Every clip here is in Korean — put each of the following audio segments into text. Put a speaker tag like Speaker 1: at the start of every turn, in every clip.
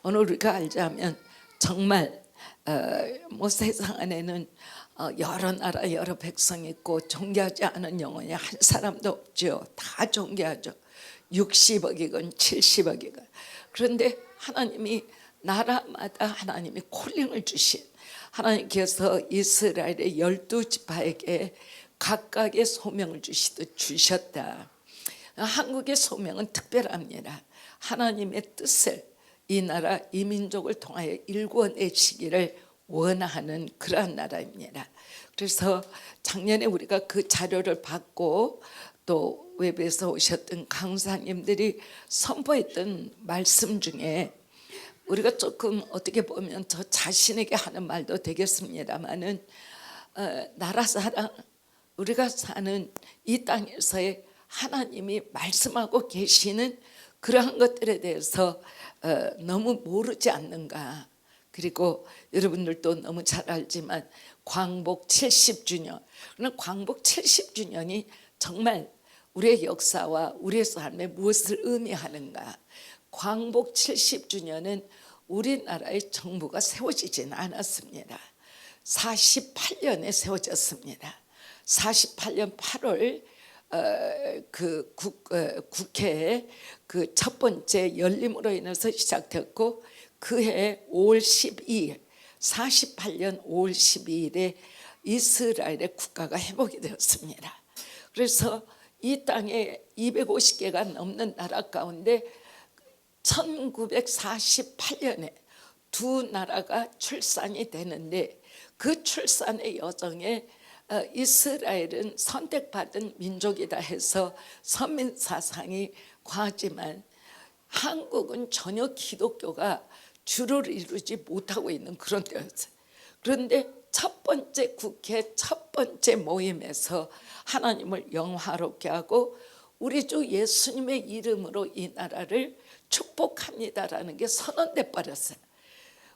Speaker 1: 오늘 우리가 알자면 정말 뭐 세상 안에는 여러 나라 여러 백성이 있고 존귀하지 않은 영혼이 한 사람도 없죠. 다 존귀하죠. 60억이건 70억이건. 그런데 하나님이 나라마다 하나님이 콜링을 주신, 하나님께서 이스라엘의 12지파에게 각각의 소명을 주시듯 주셨다. 한국의 소명은 특별합니다. 하나님의 뜻을 이 나라 이 민족을 통하여 일궈내시기를 원하는 그러한 나라입니다. 그래서 작년에 우리가 그 자료를 받고 또 웹에서 오셨던 강사님들이 선포했던 말씀 중에 우리가 조금 어떻게 보면 저 자신에게 하는 말도 되겠습니다마는 나라 사랑, 우리가 사는 이 땅에서의 하나님이 말씀하고 계시는 그러한 것들에 대해서 너무 모르지 않는가. 그리고 여러분들도 너무 잘 알지만 광복 70주년, 그러나 광복 70주년이 정말 우리의 역사와 우리의 삶에 무엇을 의미하는가. 광복 70주년은 우리나라의 정부가 세워지지는 않았습니다. 48년에 세워졌습니다. 48년 8월 국회에 그 첫 번째 열림으로 인해서 시작됐고 그해 5월 12일 48년 5월 12일에 이스라엘의 국가가 회복이 되었습니다. 그래서 이 땅에 250개가 넘는 나라 가운데 1948년에 두 나라가 출산이 되는데 그 출산의 여정에 이스라엘은 선택받은 민족이다 해서 선민사상이 과하지만 한국은 전혀 기독교가 주를 이루지 못하고 있는 그런 때였어요. 그런데 첫 번째 국회 첫 번째 모임에서 하나님을 영화롭게 하고 우리 주 예수님의 이름으로 이 나라를 축복합니다라는 게 선언돼 버렸어요.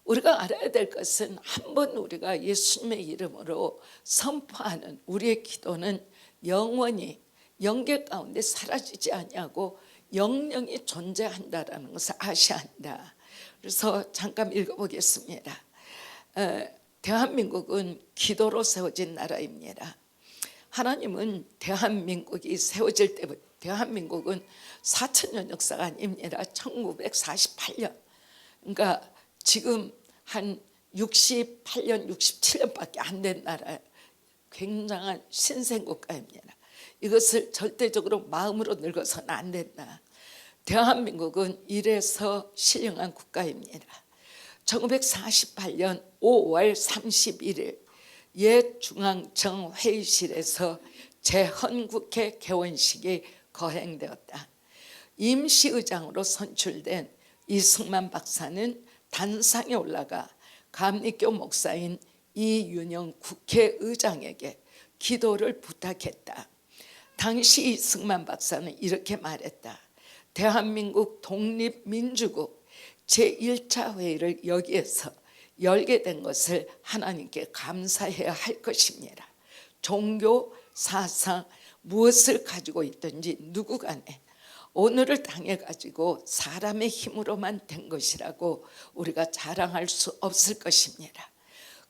Speaker 1: 우리가 알아야 될 것은 한번 우리가 예수님의 이름으로 선포하는 우리의 기도는 영원히 영계 가운데 사라지지 아니하고 영영이 존재한다라는 것을 아셔야 한다. 그래서 잠깐 읽어보겠습니다. 대한민국은 기도로 세워진 나라입니다. 하나님은 대한민국이 세워질 때부터, 대한민국은 4천년 역사가 아닙니다. 1948년, 그러니까 지금 한 68년 67년밖에 안 된 나라예요. 굉장한 신생국가입니다. 이것을 절대적으로 마음으로 늙어서는 안 된다. 대한민국은 이래서 신령한 국가입니다. 1948년 5월 31일 옛 중앙청 회의실에서 제 헌국회 개원식이 거행되었다. 임시의장으로 선출된 이승만 박사는 단상에 올라가 감리교 목사인 이윤영 국회의장에게 기도를 부탁했다. 당시 이승만 박사는 이렇게 말했다. 대한민국 독립민주국 제1차 회의를 여기에서 열게 된 것을 하나님께 감사해야 할 것입니다. 종교, 사상, 무엇을 가지고 있든지 누구 간에 오늘을 당해 가지고 사람의 힘으로만 된 것이라고 우리가 자랑할 수 없을 것입니다.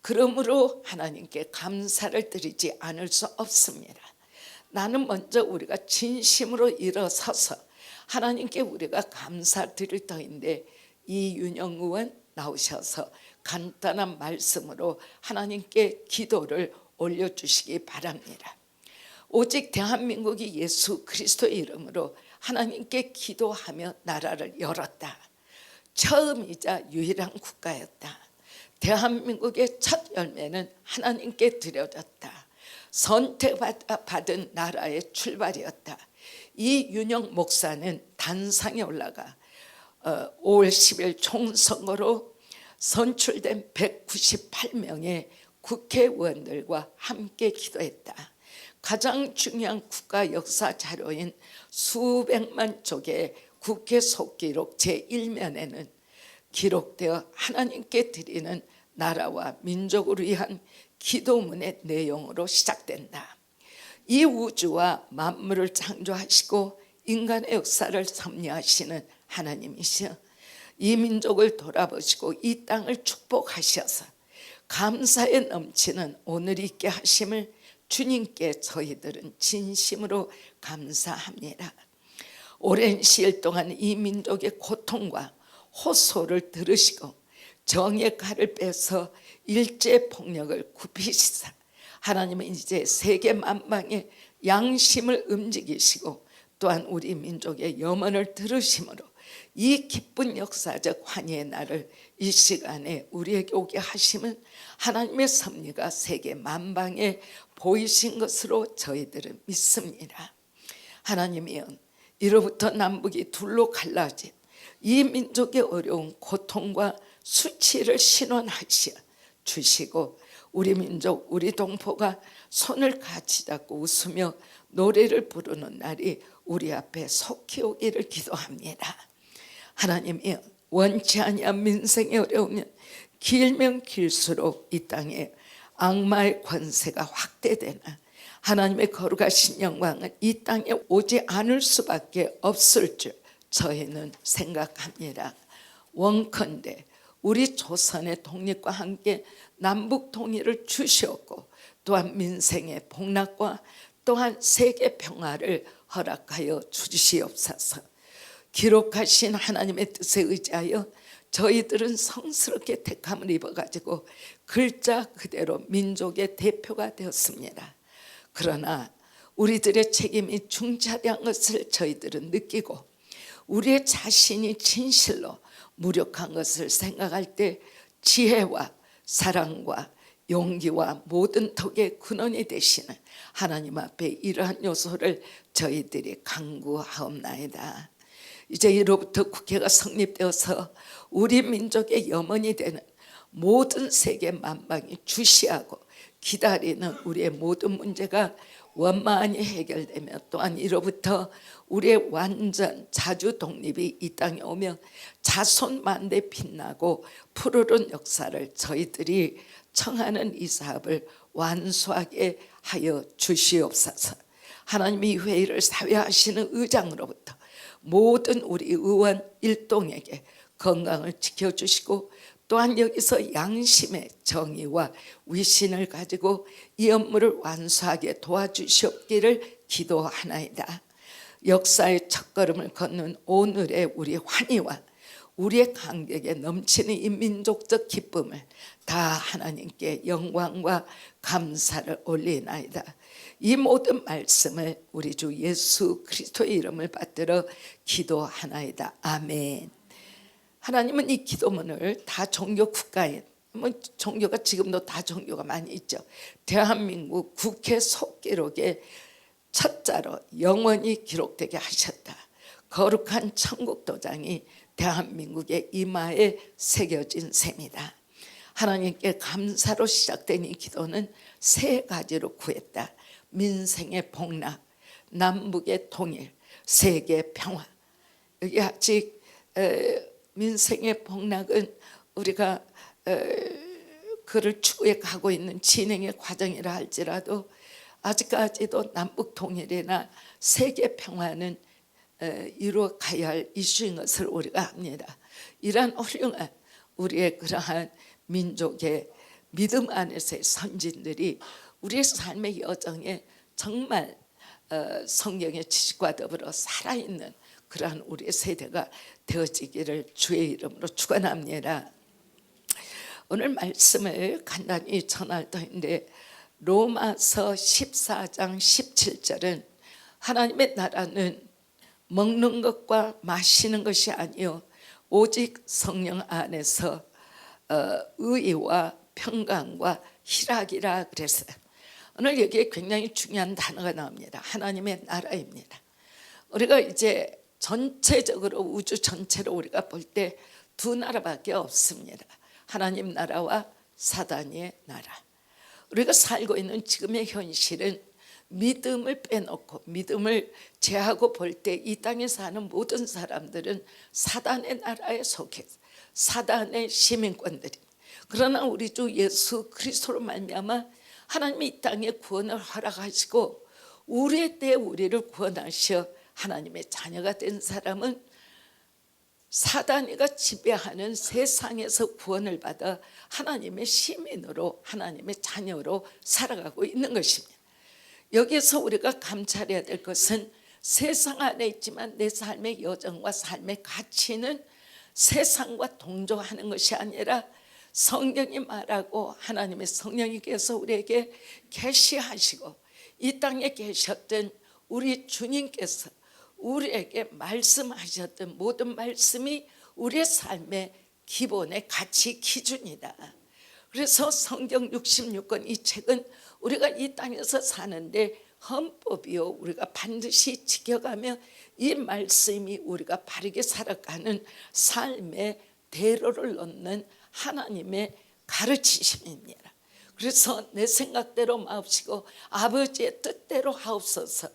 Speaker 1: 그러므로 하나님께 감사를 드리지 않을 수 없습니다. 나는 먼저 우리가 진심으로 일어서서 하나님께 우리가 감사드릴 터인데 이윤영 의원 나오셔서 간단한 말씀으로 하나님께 기도를 올려주시기 바랍니다. 오직 대한민국이 예수 그리스도의 이름으로 하나님께 기도하며 나라를 열었다. 처음이자 유일한 국가였다. 대한민국의 첫 열매는 하나님께 드려졌다. 선택받은 나라의 출발이었다. 이윤영 목사는 단상에 올라가 5월 10일 총선거로 선출된 198명의 국회의원들과 함께 기도했다. 가장 중요한 국가 역사 자료인 수백만 쪽의 국회 속기록 제1면에는 기록되어 하나님께 드리는 나라와 민족을 위한 기도문의 내용으로 시작된다. 이 우주와 만물을 창조하시고 인간의 역사를 섭리하시는 하나님이시여, 이 민족을 돌아보시고 이 땅을 축복하셔서 감사에 넘치는 오늘 있게 하심을 주님께 저희들은 진심으로 감사합니다. 오랜 시일 동안 이 민족의 고통과 호소를 들으시고 정의 칼을 빼서 일제 폭력을 굽히시사 하나님은 이제 세계 만방의 양심을 움직이시고 또한 우리 민족의 염원을 들으심으로 이 기쁜 역사적 환희의 날을 이 시간에 우리에게 오게 하심은 하나님의 섭리가 세계 만방에 보이신 것으로 저희들은 믿습니다. 하나님이여, 이로부터 남북이 둘로 갈라진 이 민족의 어려운 고통과 수치를 신원하시어 주시고 우리 민족 우리 동포가 손을 같이 잡고 웃으며 노래를 부르는 날이 우리 앞에 속히 오기를 기도합니다. 하나님이여, 원치 아니한 민생의 어려우면 길면 길수록 이 땅에 악마의 권세가 확대되나 하나님의 거룩하신 영광은 이 땅에 오지 않을 수밖에 없을 줄 저희는 생각합니다. 원컨대 우리 조선의 독립과 함께 남북 통일을 주시었고 또한 민생의 복락과 또한 세계 평화를 허락하여 주시옵소서. 기록하신 하나님의 뜻에 의지하여 저희들은 성스럽게 택함을 입어가지고 글자 그대로 민족의 대표가 되었습니다. 그러나 우리들의 책임이 중차대한 것을 저희들은 느끼고 우리의 자신이 진실로 무력한 것을 생각할 때 지혜와 사랑과 용기와 모든 덕의 근원이 되시는 하나님 앞에 이러한 요소를 저희들이 간구하옵나이다. 이제 이로부터 국회가 성립되어서 우리 민족의 염원이 되는 모든 세계 만방이 주시하고 기다리는 우리의 모든 문제가 원만히 해결되며 또한 이로부터 우리의 완전 자주 독립이 이 땅에 오며 자손만대 빛나고 푸르른 역사를 저희들이 청하는 이 사업을 완수하게 하여 주시옵소서. 하나님이 이 회의를 사회하시는 의장으로부터 모든 우리 의원 일동에게 건강을 지켜주시고 또한 여기서 양심의 정의와 위신을 가지고 이 업무를 완수하게 도와주시옵기를 기도하나이다. 역사의 첫걸음을 걷는 오늘의 우리 환희와 우리의 감격에 넘치는 이 민족적 기쁨을 다 하나님께 영광과 감사를 올리나이다. 이 모든 말씀을 우리 주 예수 그리스도의 이름을 받들어 기도하나이다. 아멘. 하나님은 이 기도문을 다 종교 국가에, 종교가 지금도 다 종교가 많이 있죠. 대한민국 국회 속기록에 첫자로 영원히 기록되게 하셨다. 거룩한 천국 도장이 대한민국의 이마에 새겨진 셈이다. 하나님께 감사로 시작된 이 기도는 세 가지로 구했다. 민생의 복락, 남북의 통일, 세계 평화. 여기 아직 민생의 복락은 우리가 그를 추구해 가고 있는 진행의 과정이라 할지라도 아직까지도 남북 통일이나 세계 평화는 이루어 가야 할 이슈인 것을 우리가 합니다. 이러한 훌륭한 우리의 그러한 민족의 믿음 안에서의 선진들이 우리의 삶의 여정에 정말 성경의 지식과 더불어 살아있는 그러한 우리의 세대가 되어지기를 주의 이름으로 축원합니다. 오늘 말씀을 간단히 전할 터인데 로마서 14장 17절은 하나님의 나라는 먹는 것과 마시는 것이 아니요 오직 성령 안에서 의와 평강과 희락이라 그랬어요. 오늘 여기에 굉장히 중요한 단어가 나옵니다. 하나님의 나라입니다. 우리가 이제 전체적으로 우주 전체로 우리가 볼 때 두 나라밖에 없습니다. 하나님 나라와 사단의 나라. 우리가 살고 있는 지금의 현실은 믿음을 빼놓고 믿음을 제하고 볼 때 이 땅에 사는 모든 사람들은 사단의 나라에 속해서 사단의 시민권들이. 그러나 우리 주 예수 그리스도로 말미암아 하나님이 이 땅에 구원을 허락하시고 우리의 때에 우리를 구원하셔 하나님의 자녀가 된 사람은 사단이가 지배하는 세상에서 구원을 받아 하나님의 시민으로, 하나님의 자녀로 살아가고 있는 것입니다. 여기서 우리가 감찰해야 될 것은 세상 안에 있지만 내 삶의 여정과 삶의 가치는 세상과 동조하는 것이 아니라 성경이 말하고 하나님의 성령님께서 우리에게 계시하시고 이 땅에 계셨던 우리 주님께서 우리에게 말씀하셨던 모든 말씀이 우리의 삶의 기본의 가치 기준이다. 그래서 성경 66권 이 책은 우리가 이 땅에서 사는데 헌법이요, 우리가 반드시 지켜가며 이 말씀이 우리가 바르게 살아가는 삶의 대로를 놓는 하나님의 가르치심입니다. 그래서 내 생각대로 마옵시고 아버지의 뜻대로 하옵소서.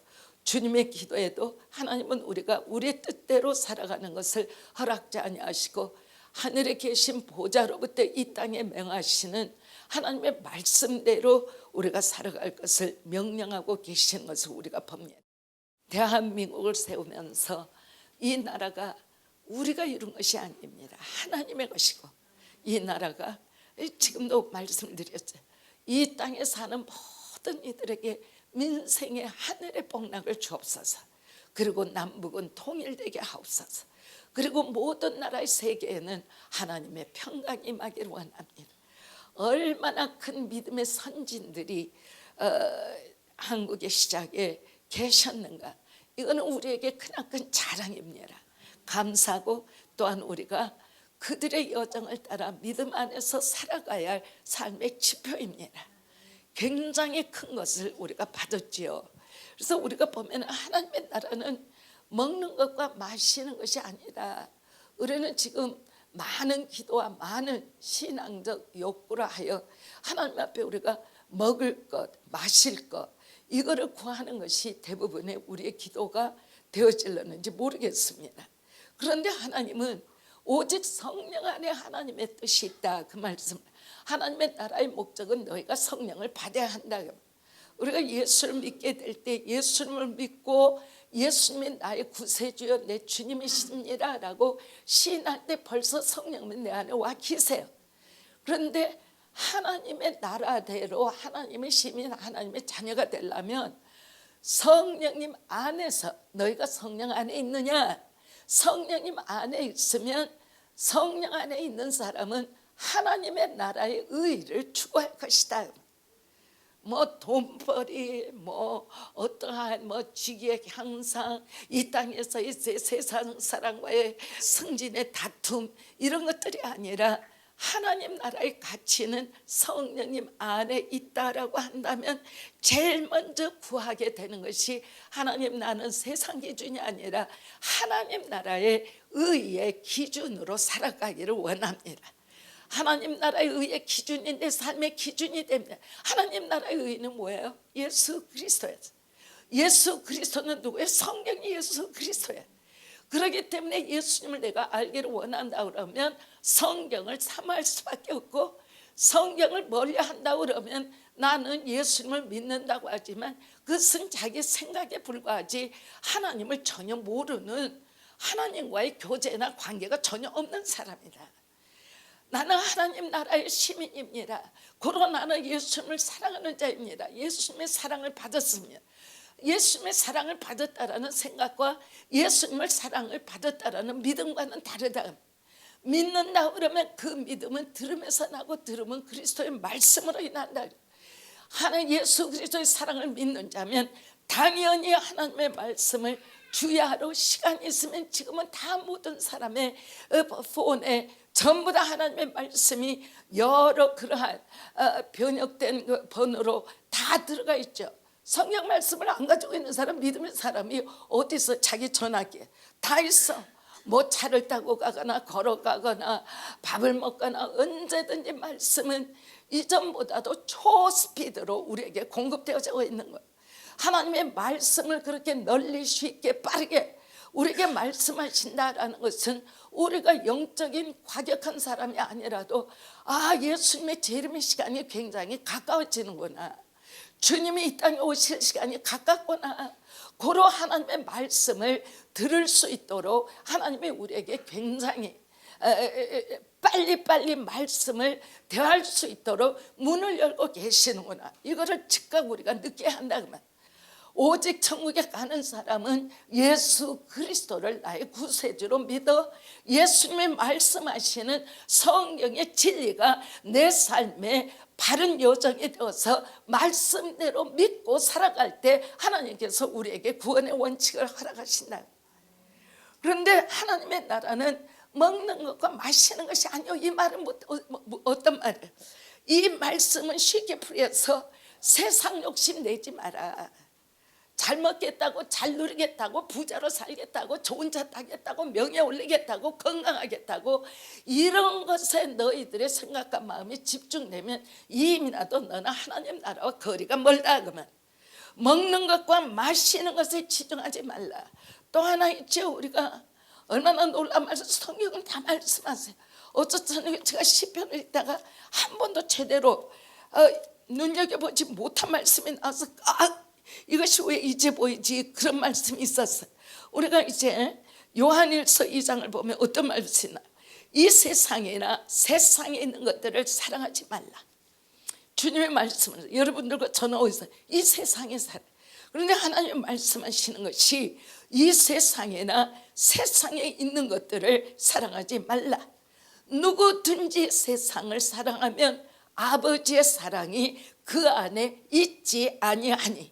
Speaker 1: 주님의 기도에도 하나님은 우리가 우리의 뜻대로 살아가는 것을 허락지 아니하시고 하늘에 계신 보좌로부터 이 땅에 명하시는 하나님의 말씀대로 우리가 살아갈 것을 명령하고 계시는 것을 우리가 봅니다. 대한민국을 세우면서 이 나라가 우리가 이룬 것이 아닙니다. 하나님의 것이고 이 나라가 지금도 말씀드렸죠. 이 땅에 사는 모든 이들에게 민생의 하늘의 복락을 주옵소서. 그리고 남북은 통일되게 하옵소서. 그리고 모든 나라의 세계에는 하나님의 평강이 임하기를 원합니다. 얼마나 큰 믿음의 선진들이 한국의 시작에 계셨는가. 이거는 우리에게 크나큰 자랑입니다. 감사하고 또한 우리가 그들의 여정을 따라 믿음 안에서 살아가야 할 삶의 지표입니다. 굉장히 큰 것을 우리가 받았지요. 그래서 우리가 보면 하나님의 나라는 먹는 것과 마시는 것이 아니라 우리는 지금 많은 기도와 많은 신앙적 욕구를 하여 하나님 앞에 우리가 먹을 것, 마실 것 이거를 구하는 것이 대부분의 우리의 기도가 되어질렀는지 모르겠습니다. 그런데 하나님은 오직 성령 안에 하나님의 뜻이 있다. 그 말씀. 하나님의 나라의 목적은 너희가 성령을 받아야 한다. 우리가 예수를 믿게 될 때 예수님을 믿고 예수님이 나의 구세주여 내 주님이십니다 라고 시인할 때 벌써 성령은 내 안에 와 계세요. 그런데 하나님의 나라대로 하나님의 시민, 하나님의 자녀가 되려면 성령님 안에서, 너희가 성령 안에 있느냐? 성령님 안에 있으면 성령 안에 있는 사람은 하나님의 나라의 의를 추구할 것이다. 뭐 돈벌이, 뭐 어떠한 뭐 직위의 향상, 이 땅에서의 세상 사람과의 승진의 다툼 이런 것들이 아니라 하나님 나라의 가치는 성령님 안에 있다라고 한다면 제일 먼저 구하게 되는 것이 하나님 나는 세상 기준이 아니라 하나님 나라의 의의 기준으로 살아가기를 원합니다. 하나님 나라의 의의 기준이 내 삶의 기준이 됩니다. 하나님 나라의 의는 뭐예요? 예수 그리스도예요. 예수 그리스도는 누구예요? 성령이 예수 그리스도예요. 그렇기 때문에 예수님을 내가 알기를 원한다 그러면 성경을 삼할 수밖에 없고, 성경을 멀리한다 그러면 나는 예수님을 믿는다고 하지만 그것은 자기 생각에 불과하지 하나님을 전혀 모르는, 하나님과의 교제나 관계가 전혀 없는 사람이다. 나는 하나님 나라의 시민입니다. 그러나 나는 예수님을 사랑하는 자입니다. 예수님의 사랑을 받았습니다. 예수님의 사랑을 받았다라는 생각과 예수님을 사랑을 받았다라는 믿음과는 다르다. 믿는다 그러면 그 믿음은 들음에서 나고 들음은 그리스도의 말씀으로 인한다. 하나님 예수 그리스도의 사랑을 믿는 자면 당연히 하나님의 말씀을 주야로 시간이 있으면 지금은 다 모든 사람의 폰에 전부 다 하나님의 말씀이 여러 그러한 번역된 그 번호로 다 들어가 있죠. 성경 말씀을 안 가지고 있는 사람, 믿음의 사람이 어디서 자기 전화기에 다 있어. 뭐 차를 타고 가거나 걸어가거나 밥을 먹거나 언제든지 말씀은 이전보다도 초스피드로 우리에게 공급되어져 있는 거예요. 하나님의 말씀을 그렇게 널리 쉽게 빠르게 우리에게 말씀하신다라는 것은 우리가 영적인 과격한 사람이 아니라도 예수님의 재림의 시간이 굉장히 가까워지는구나, 주님이 이 땅에 오실 시간이 가깝구나, 고로 하나님의 말씀을 들을 수 있도록 하나님이 우리에게 굉장히 빨리빨리 말씀을 대할 수 있도록 문을 열고 계시는구나. 이거를 즉각 우리가 느껴야 한다 그 말. 오직 천국에 가는 사람은 예수 그리스도를 나의 구세주로 믿어 예수님이 말씀하시는 성경의 진리가 내 삶에 바른 요정이 되어서 말씀대로 믿고 살아갈 때 하나님께서 우리에게 구원의 원칙을 허락하신다. 그런데 하나님의 나라는 먹는 것과 마시는 것이 아니요. 이 말은 어떤 말이에요? 이 말씀은 쉽게 풀이해서 세상 욕심 내지 마라. 잘 먹겠다고, 잘 누리겠다고, 부자로 살겠다고, 좋은 차 타겠다고, 명예 올리겠다고, 건강하겠다고, 이런 것에 너희들의 생각과 마음이 집중되면 이미나도 너는 하나님 나라와 거리가 멀다 그러면, 먹는 것과 마시는 것에 치중하지 말라. 또 하나 있죠. 우리가 얼마나 놀라운 말씀, 성경은 다 말씀하세요. 어쩌면 제가 시편을 읽다가 한 번도 제대로 눈여겨보지 못한 말씀이 나와서 이것이 왜 이제 보이지, 그런 말씀이 있었어요. 우리가 이제 요한일서 2장을 보면 어떤 말씀이 나요? 이 세상이나 세상에 있는 것들을 사랑하지 말라. 주님의 말씀은 여러분들과 저는 어디서 이 세상에 살아요. 그런데 하나님 말씀하시는 것이 이 세상에나 세상에 있는 것들을 사랑하지 말라. 누구든지 세상을 사랑하면 아버지의 사랑이 그 안에 있지 아니하니,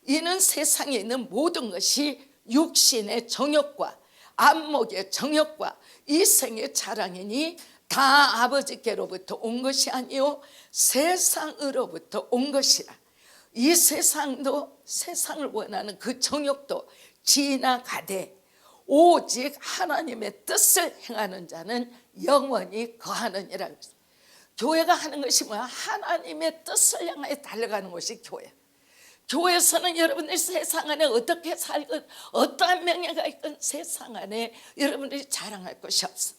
Speaker 1: 이는 세상에 있는 모든 것이 육신의 정욕과 안목의 정욕과 이생의 자랑이니 다 아버지께로부터 온 것이 아니요 세상으로부터 온 것이라. 이 세상도, 세상을 원하는 그 정욕도 지나가되 오직 하나님의 뜻을 행하는 자는 영원히 거하느니라. 교회가 하는 것이 뭐야? 하나님의 뜻을 향해 달려가는 것이 교회. 교회에서는 여러분들이 세상 안에 어떻게 살건, 어떠한 명예가 있건 세상 안에 여러분들이 자랑할 것이 없어.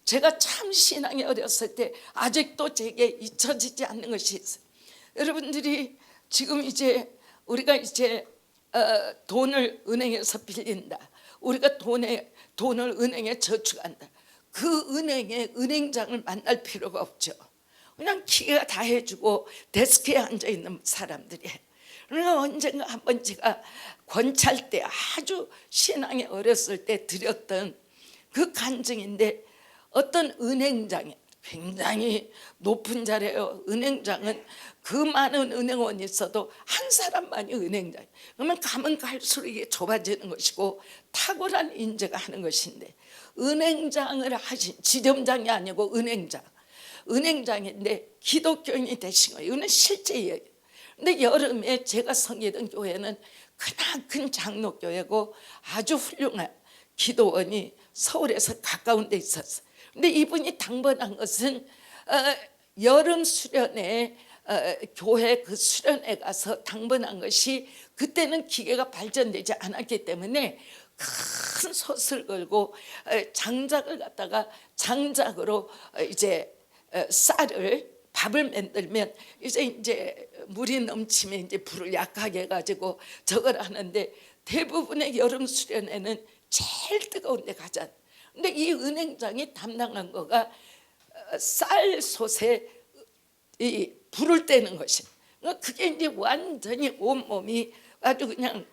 Speaker 1: 제가 참 신앙이 어렸을 때 아직도 제게 잊혀지지 않는 것이 있어요. 여러분들이 지금 이제 우리가 이제 돈을 은행에서 빌린다. 우리가 돈을 은행에 저축한다. 그 은행의 은행장을 만날 필요가 없죠. 그냥 기계가 다 해주고 데스크에 앉아있는 사람들이. 그러니까 언젠가 한번 제가 권찰 때, 아주 신앙이 어렸을 때 드렸던 그 간증인데, 어떤 은행장에 굉장히 높은 자리예요. 은행장은 그 많은 은행원이 있어도 한 사람만이 은행장. 그러면 가면 갈수록 이게 좁아지는 것이고 탁월한 인재가 하는 것인데, 은행장을 하신, 지점장이 아니고 은행장인데 기독교인이 되신 거예요. 이거는 실제예요. 근데 여름에 제가 섬기던 교회는 크나큰 장로교회고 아주 훌륭한 기도원이 서울에서 가까운 데 있었어요. 근데 이분이 당번한 것은 여름 수련회, 교회 그 수련회 가서 당번한 것이, 그때는 기계가 발전되지 않았기 때문에 큰 솥을 걸고 장작을 갖다가 장작으로 이제 밥을 만들면 이제 물이 넘치면 이제 불을 약하게 해가지고 저걸 하는데, 대부분의 여름 수련회는 제일 뜨거운 데 가잖아. 근데 이 은행장이 담당한 거가 쌀솥에 이 불을 떼는 것이, 그게 이제 완전히 온몸이 아주 그냥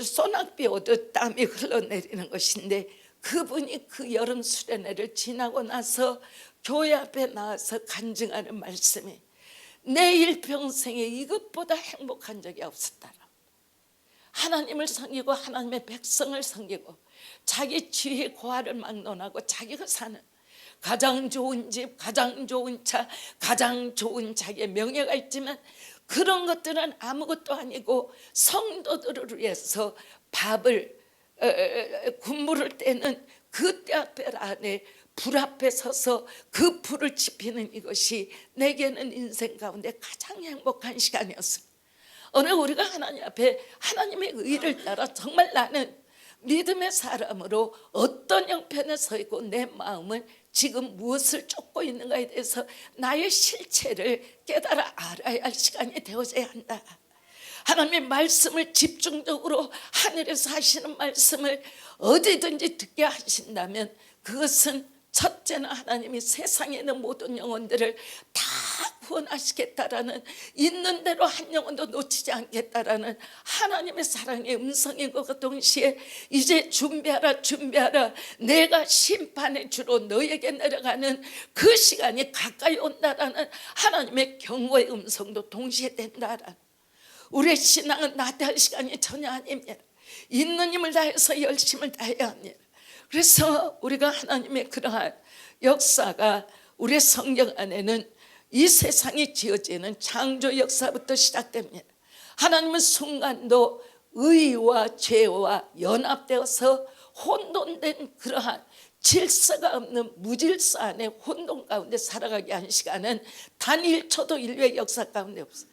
Speaker 1: 소낙비 오듯 땀이 흘러내리는 것인데, 그분이 그 여름 수련회를 지나고 나서 교회 앞에 나와서 간증하는 말씀이, 내 일평생에 이것보다 행복한 적이 없었다라. 하나님을 섬기고 하나님의 백성을 섬기고 자기 지혜 고하를 막론하고 자기가 사는 가장 좋은 집, 가장 좋은 차, 가장 좋은 자기의 명예가 있지만 그런 것들은 아무것도 아니고 성도들을 위해서 밥을 군물을 떼는 그 떼학별 안에 불 앞에 서서 그 불을 지피는 이것이 내게는 인생 가운데 가장 행복한 시간이었습니다. 오늘 우리가 하나님 앞에 하나님의 의를 따라 정말 나는 믿음의 사람으로 어떤 형편에 서 있고 내 마음은 지금 무엇을 쫓고 있는가에 대해서 나의 실체를 깨달아 알아야 할 시간이 되어져야 한다. 하나님의 말씀을 집중적으로 하늘에서 하시는 말씀을 어디든지 듣게 하신다면 그것은 첫째는 하나님이 세상에 있는 모든 영혼들을 다 구원하시겠다라는, 있는 대로 한 영혼도 놓치지 않겠다라는 하나님의 사랑의 음성인 것과 동시에 이제 준비하라 준비하라, 내가 심판의 주로 너에게 내려가는 그 시간이 가까이 온다라는 하나님의 경고의 음성도 동시에 된다라는, 우리의 신앙은 나대할 시간이 전혀 아닙니다. 있는 힘을 다해서 열심을 다해야 합니다. 그래서 우리가 하나님의 그러한 역사가 우리의 성경 안에는 이 세상이 지어지는 창조 역사부터 시작됩니다. 하나님은 순간도 의와 죄와 연합되어서 혼돈된 그러한 질서가 없는 무질서 안에 혼돈 가운데 살아가게 한 시간은 단 1초도 인류의 역사 가운데 없어요.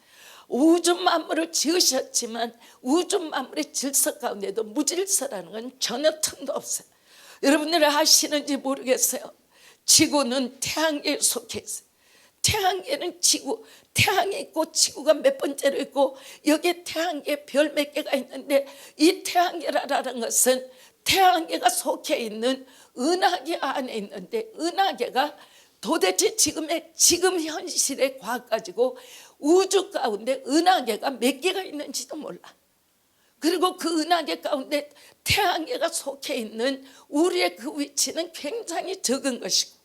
Speaker 1: 우주 만물을 지으셨지만 우주 만물의 질서 가운데도 무질서라는 건 전혀 틈도 없어요. 여러분들이 아시는지 모르겠어요. 지구는 태양계에 속해 있어요. 태양계는 지구, 태양이 있고 지구가 몇 번째로 있고 여기에 태양계 별 몇 개가 있는데, 이 태양계라는 것은 태양계가 속해 있는 은하계 안에 있는데, 은하계가 도대체 지금 현실의 과학 가지고 우주 가운데 은하계가 몇 개가 있는지도 몰라. 그리고 그 은하계 가운데 태양계가 속해 있는 우리의 그 위치는 굉장히 적은 것이고,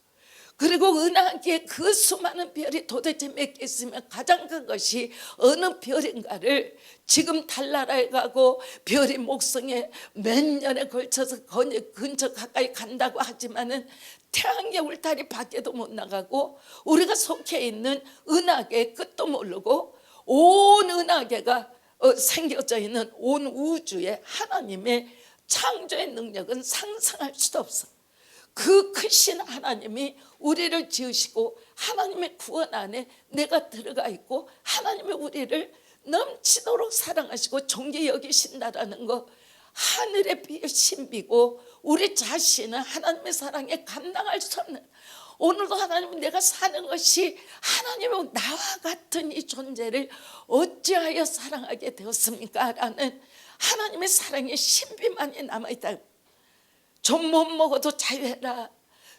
Speaker 1: 그리고 은하계에 그 수많은 별이 도대체 몇 개 있으면 가장 큰 것이 어느 별인가를 지금 달나라에 가고 별이 목성에 몇 년에 걸쳐서 근처 가까이 간다고 하지만은 태양계 울타리 밖에도 못 나가고 우리가 속해 있는 은하계의 끝도 모르고 온 은하계가 생겨져 있는 온 우주에 하나님의 창조의 능력은 상상할 수도 없어. 그 크신 하나님이 우리를 지으시고 하나님의 구원 안에 내가 들어가 있고 하나님이 우리를 넘치도록 사랑하시고 존귀 여기신다라는 거, 하늘의 신비고 우리 자신은 하나님의 사랑에 감당할 수 없는, 오늘도 하나님은 내가 사는 것이 하나님의 나와 같은 이 존재를 어찌하여 사랑하게 되었습니까? 라는 하나님의 사랑의 신비만이 남아있다. 좀 못 먹어도 자유해라.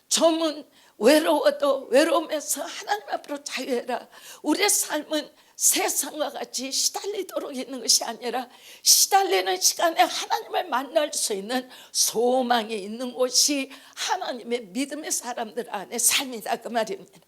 Speaker 1: 좀은 외로워도 외로움에서 하나님 앞으로 자유해라. 우리의 삶은 세상과 같이 시달리도록 있는 것이 아니라 시달리는 시간에 하나님을 만날 수 있는 소망이 있는 곳이 하나님의 믿음의 사람들 안에 삶이다, 그 말입니다.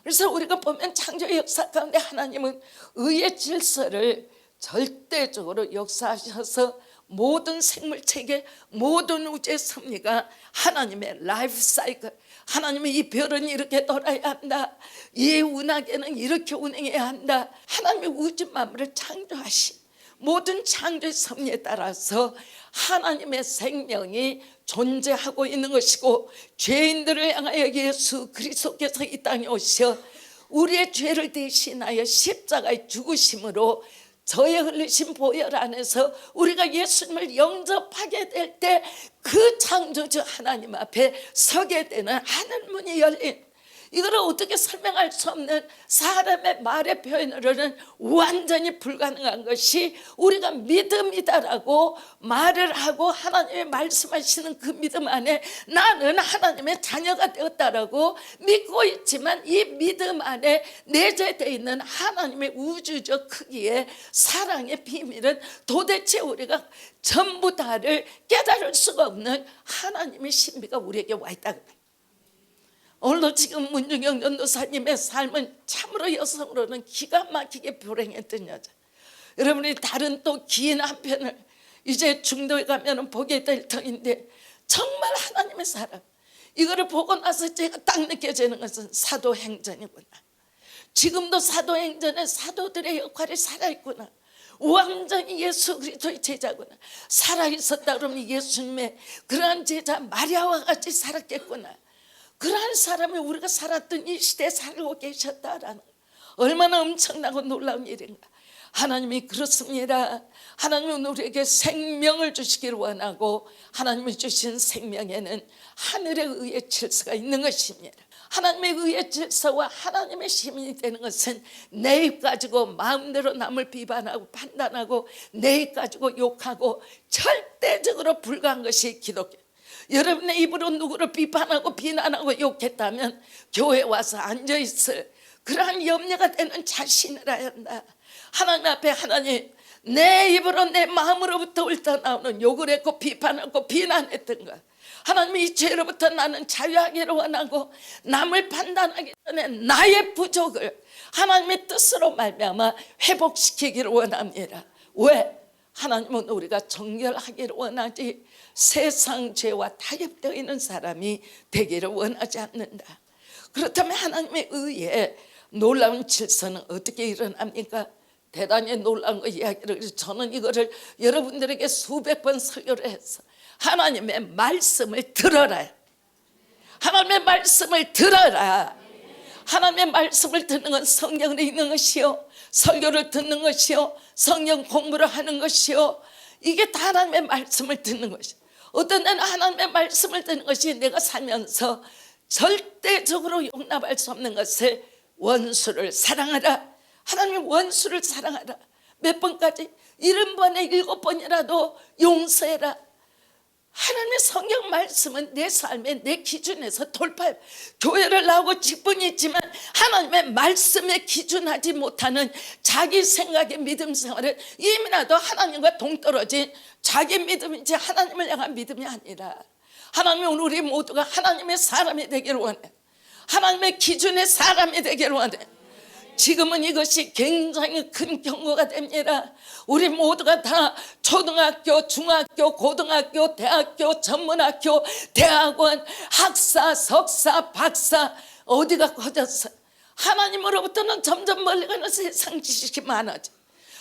Speaker 1: 그래서 우리가 보면 창조의 역사 가운데 하나님은 의의 질서를 절대적으로 역사하셔서 모든 생물체계, 모든 우주의 섭리가 하나님의 라이프 사이클, 하나님의 이 별은 이렇게 돌아야 한다, 이 운하계는 이렇게 운행해야 한다, 하나님의 우주 만물을 창조하신 모든 창조의 섭리에 따라서 하나님의 생명이 존재하고 있는 것이고, 죄인들을 향하여 예수 그리스도께서 이 땅에 오셔 우리의 죄를 대신하여 십자가에 죽으심으로 저의 흘리신 보혈 안에서 우리가 예수님을 영접하게 될 때 그 창조주 하나님 앞에 서게 되는 하늘문이 열린, 이거를 어떻게 설명할 수 없는 사람의 말의 표현으로는 완전히 불가능한 것이, 우리가 믿음이다라고 말을 하고 하나님의 말씀하시는 그 믿음 안에 나는 하나님의 자녀가 되었다라고 믿고 있지만, 이 믿음 안에 내재되어 있는 하나님의 우주적 크기의 사랑의 비밀은 도대체 우리가 전부 다를 깨달을 수가 없는 하나님의 신비가 우리에게 와 있다. 오늘도 지금 문중영 전도사님의 삶은 참으로 여성으로는 기가 막히게 불행했던 여자. 여러분이 다른 또 긴 한 편을 이제 중도에 가면 보게 될 터인데, 정말 하나님의 사랑, 이거를 보고 나서 제가 딱 느껴지는 것은 사도행전이구나. 지금도 사도행전에 사도들의 역할이 살아있구나. 완전히 예수 그리스도의 제자구나. 살아있었다 그러면 예수님의 그러한 제자 마리아와 같이 살았겠구나. 그러한 사람이 우리가 살았던 이 시대에 살고 계셨다라는, 얼마나 엄청나고 놀라운 일인가. 하나님이 그렇습니다. 하나님은 우리에게 생명을 주시기를 원하고, 하나님이 주신 생명에는 하늘의 의의 질서가 있는 것입니다. 하나님의 의의 질서와 하나님의 시민이 되는 것은 내 입 가지고 마음대로 남을 비판하고 판단하고 내 입 가지고 욕하고 절대적으로 불가한 것이 기독교. 여러분의 입으로 누구를 비판하고 비난하고 욕했다면 교회 와서 앉아있을 그러한 염려가 되는 자신을 해야 한다. 하나님 앞에 하나님, 내 입으로 내 마음으로부터 훑어나오는 욕을 했고 비판하고 비난했던 것, 하나님 이 죄로부터 나는 자유하기를 원하고 남을 판단하기 전에 나의 부족을 하나님의 뜻으로 말미암아 회복시키기를 원합니다. 왜? 하나님은 우리가 정결하기를 원하지 세상 죄와 타협되어 있는 사람이 되기를 원하지 않는다. 그렇다면 하나님의 의에 놀라운 질서는 어떻게 일어납니까? 대단히 놀라운 거 이야기를 해서 저는 이거를 여러분들에게 수백 번 설교를 했어. 하나님의 말씀을 들어라. 하나님의 말씀을 들어라. 하나님의 말씀을 듣는 건 성경을 읽는 것이요, 설교를 듣는 것이요, 성경 공부를 하는 것이요, 이게 다 하나님의 말씀을 듣는 것이요. 어떤 때는 하나님의 말씀을 듣는 것이 내가 살면서 절대적으로 용납할 수 없는 것을 원수를 사랑하라. 하나님의 원수를 사랑하라. 몇 번까지? 70번에 7번이라도 용서해라. 하나님의 성경 말씀은 내 삶의 내 기준에서 돌파해. 교회를 나오고 직분이 있지만 하나님의 말씀에 기준하지 못하는 자기 생각의 믿음 생활은 이미나도 하나님과 동떨어진 자기 믿음이지 하나님을 향한 믿음이 아니라, 하나님은 우리 모두가 하나님의 사람이 되기를 원해. 하나님의 기준의 사람이 되기를 원해. 지금은 이것이 굉장히 큰 경고가 됩니다. 우리 모두가 다 초등학교, 중학교, 고등학교, 대학교, 전문학교, 대학원, 학사, 석사, 박사 어디가 커졌어요? 하나님으로부터는 점점 멀리 가는 세상 지식이 많아져.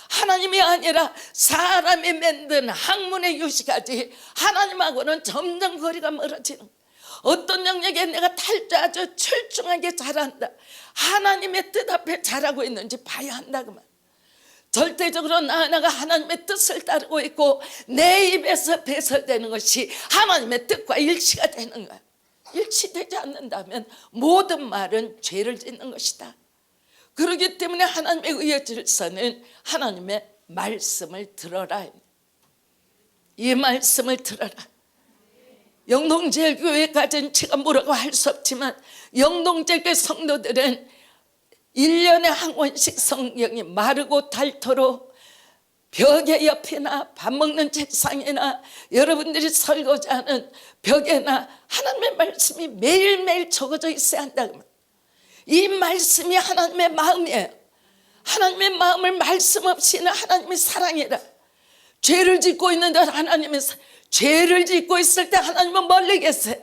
Speaker 1: 하나님이 아니라 사람이 만든 학문의 유식까지 하나님하고는 점점 거리가 멀어지는 거예요. 어떤 영역에 내가 아주 철중하게 잘한다, 하나님의 뜻 앞에 잘하고 있는지 봐야 한다 그 말. 절대적으로 나 하나가 하나님의 뜻을 따르고 있고 내 입에서 배설되는 것이 하나님의 뜻과 일치가 되는 거야. 일치되지 않는다면 모든 말은 죄를 짓는 것이다. 그렇기 때문에 하나님의 의의 질서는 하나님의 말씀을 들어라. 이 말씀을 들어라. 영동제일교회까지는 제가 뭐라고 할 수 없지만 영동제일교회 성도들은 1년에 한 권씩 성경이 마르고 닳도록 벽의 옆이나 밥 먹는 책상이나 여러분들이 설거지하는 벽에나 하나님의 말씀이 매일매일 적어져 있어야 한다. 이 말씀이 하나님의 마음이에요. 하나님의 마음을 말씀 없이는 하나님의 사랑이라. 죄를 짓고 있는데 하나님의 죄를 짓고 있을 때 하나님은 멀리 계세요.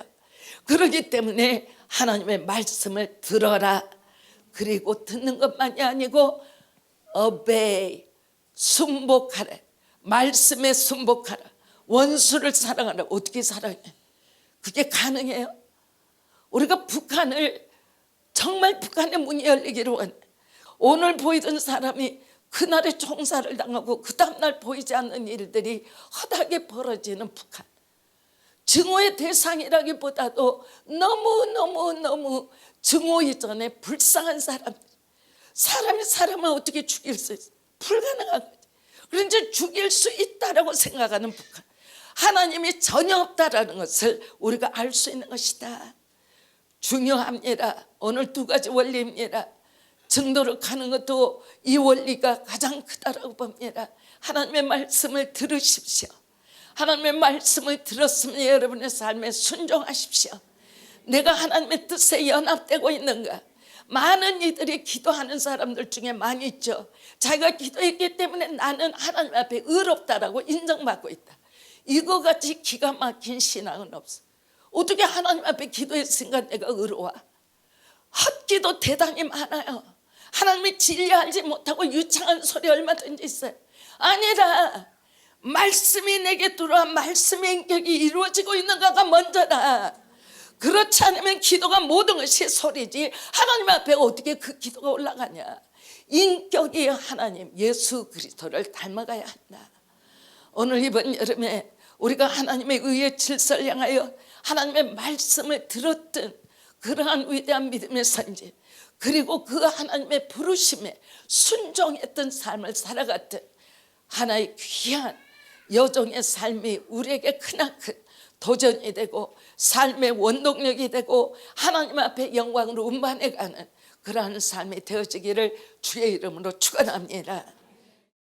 Speaker 1: 그렇기 때문에 하나님의 말씀을 들어라. 그리고 듣는 것만이 아니고 obey, 순복하라. 말씀에 순복하라. 원수를 사랑하라. 어떻게 사랑해? 그게 가능해요? 우리가 북한을 정말 북한의 문이 열리기를 원해. 오늘 보이던 사람이 그날에 총살을 당하고 그 다음날 보이지 않는 일들이 허다하게 벌어지는 북한. 증오의 대상이라기보다도 너무 증오 이전에 불쌍한 사람. 사람이 사람을 어떻게 죽일 수 있어? 불가능한 거지. 그런데 죽일 수 있다라고 생각하는 북한. 하나님이 전혀 없다라는 것을 우리가 알 수 있는 것이다. 중요합니다. 오늘 두 가지 원리입니다. 증도를 가는 것도 이 원리가 가장 크다라고 봅니다. 하나님의 말씀을 들으십시오. 하나님의 말씀을 들었으면 여러분의 삶에 순종하십시오. 내가 하나님의 뜻에 연합되고 있는가? 많은 이들이 기도하는 사람들 중에 많이 있죠. 자기가 기도했기 때문에 나는 하나님 앞에 의롭다라고 인정받고 있다. 이거 같이 기가 막힌 신앙은 없어. 어떻게 하나님 앞에 기도했으니까 내가 의로워? 헛기도 대단히 많아요. 하나님이 진리하지 못하고 유창한 소리 얼마든지 있어요. 아니라 말씀이 내게 들어와 말씀의 인격이 이루어지고 있는가가 먼저다. 그렇지 않으면 기도가 모든 것이 소리지 하나님 앞에 어떻게 그 기도가 올라가냐. 인격이 하나님 예수 그리스도를 닮아가야 한다. 오늘 이번 여름에 우리가 하나님의 의의 질서를 향하여 하나님의 말씀을 들었든 그러한 위대한 믿음의 선지, 그리고 그 하나님의 부르심에 순종했던 삶을 살아갔던 하나의 귀한 여종의 삶이 우리에게 크나큰 도전이 되고 삶의 원동력이 되고 하나님 앞에 영광으로 운반해가는 그러한 삶이 되어지기를 주의 이름으로 축원합니다.